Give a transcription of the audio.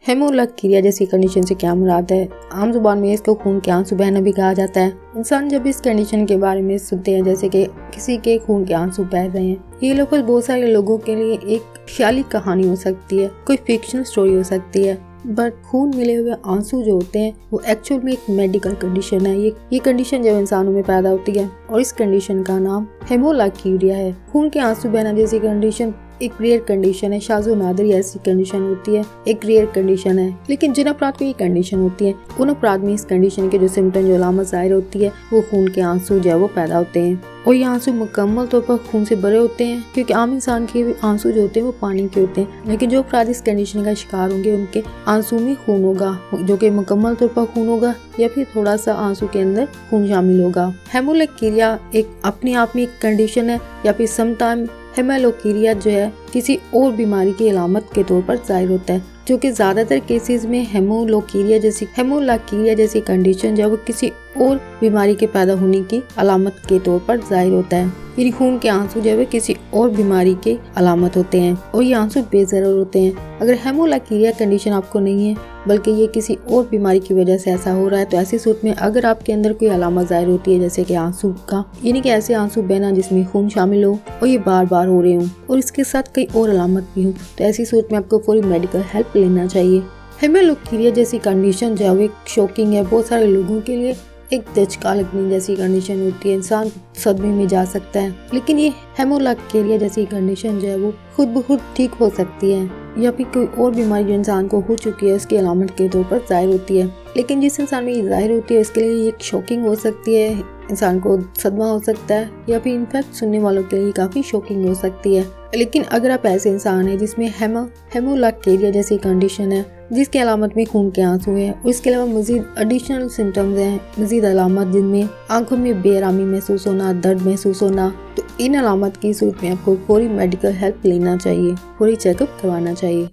हेमोलैक्सीरिया जैसी कंडीशन से क्या मुराद है? आम जुबान में इसको खून के आंसू बहना भी कहा जाता है। इंसान जब इस कंडीशन के बारे में सुनते हैं जैसे कि किसी के खून के आंसू बह रहे हैं, ये लफ्ज़ बहुत सारे लोगों के लिए एक ख्याली कहानी हो सकती है, कोई फिक्शनल स्टोरी हो सकती है। बट खून मिले हुए आंसू जो होते हैं वो एक्चुअल में एक मेडिकल कंडीशन है। ये कंडीशन जब इंसानों में पैदा होती है और इस कंडीशन का नाम हेमोलैक्सीरिया है। खून के आंसू बहना जैसी कंडीशन एक रेयर कंडीशन है, शाज़ो नादिर ऐसी कंडीशन होती है, एक रेयर कंडीशन है। लेकिन जिन अपराध में ये कंडीशन होती है उन अपराध में इस कंडीशन के जो सिम्टम जो अलामत जाहिर होती है वो खून के आंसू जो है वो पैदा होते हैं और ये आंसू मुकम्मल तौर पर खून से भरे होते हैं, क्योंकि आम इंसान के आंसू जो होते हैं वो पानी के होते हैं। लेकिन जो अपराध इस कंडीशन का शिकार होंगे उनके आंसू में खून होगा, जो कि मुकम्मल तौर पर खून होगा या फिर थोड़ा सा आंसू के अंदर खून शामिल होगा। हेमोलैक्सीरिया एक अपने आप में एक कंडीशन है या फिर समटाइम हेमोलैक्सीरिया जो है किसी और बीमारी की अलामत के तौर पर जाहिर होता है, जो कि ज्यादातर केसेस में हेमोलैक्सीरिया जैसी कंडीशन जब किसी और बीमारी के पैदा होने की अलामत के तौर पर जाहिर होता है। यानी खून के आंसू जो है किसी और बीमारी के अलामत होते हैं और ये आंसू बेजरूर होते हैं। अगर हेमोलैक्सीरिया कंडीशन आपको नहीं है बल्कि ये किसी और बीमारी की वजह से ऐसा हो रहा है, तो ऐसी सूरत में अगर आपके अंदर कोई अलामत जाहिर होती है जैसे कि आंसू का, यानी कि ऐसे आंसू बहना जिसमें खून शामिल हो और ये बार बार हो रहे हों और इसके साथ कई और अलामत भी हो, तो ऐसी सूरत में आपको पूरी मेडिकल हेल्प लेना चाहिए। हेमोलैक्सीरिया जैसी कंडीशन जो है शॉकिंग है, बहुत सारे लोगों के लिए एक दचका लगने जैसी कंडीशन होती है, इंसान सदमे में जा सकता है। लेकिन ये हेमोलैक्सीरिया जैसी कंडीशन जो है वो खुद ब खुद ठीक हो सकती है या फिर कोई और बीमारी जो इंसान को हो चुकी है उसकी अलामत के तौर पर जाहिर होती है। लेकिन जिस इंसान में ये जाहिर होती है उसके लिए ये शॉकिंग हो सकती है, इंसान को सदमा हो सकता है या फिर इनफैक्ट सुनने वालों के लिए काफ़ी शॉकिंग हो सकती है। लेकिन अगर आप ऐसे इंसान हैं जिसमें हेमोलैक्सीरिया जैसी कंडीशन है जिसकी अलामत में खून के आंसू है, उसके अलावा मजीद एडिशनल सिम्टम्स हैं, मजीद अलामत जिनमें आंखों में बेआरामी महसूस होना, दर्द महसूस होना, तो इन अलामत की सूरत में आपको पूरी मेडिकल हेल्प लेना चाहिए, पूरी चेकअप करवाना चाहिए।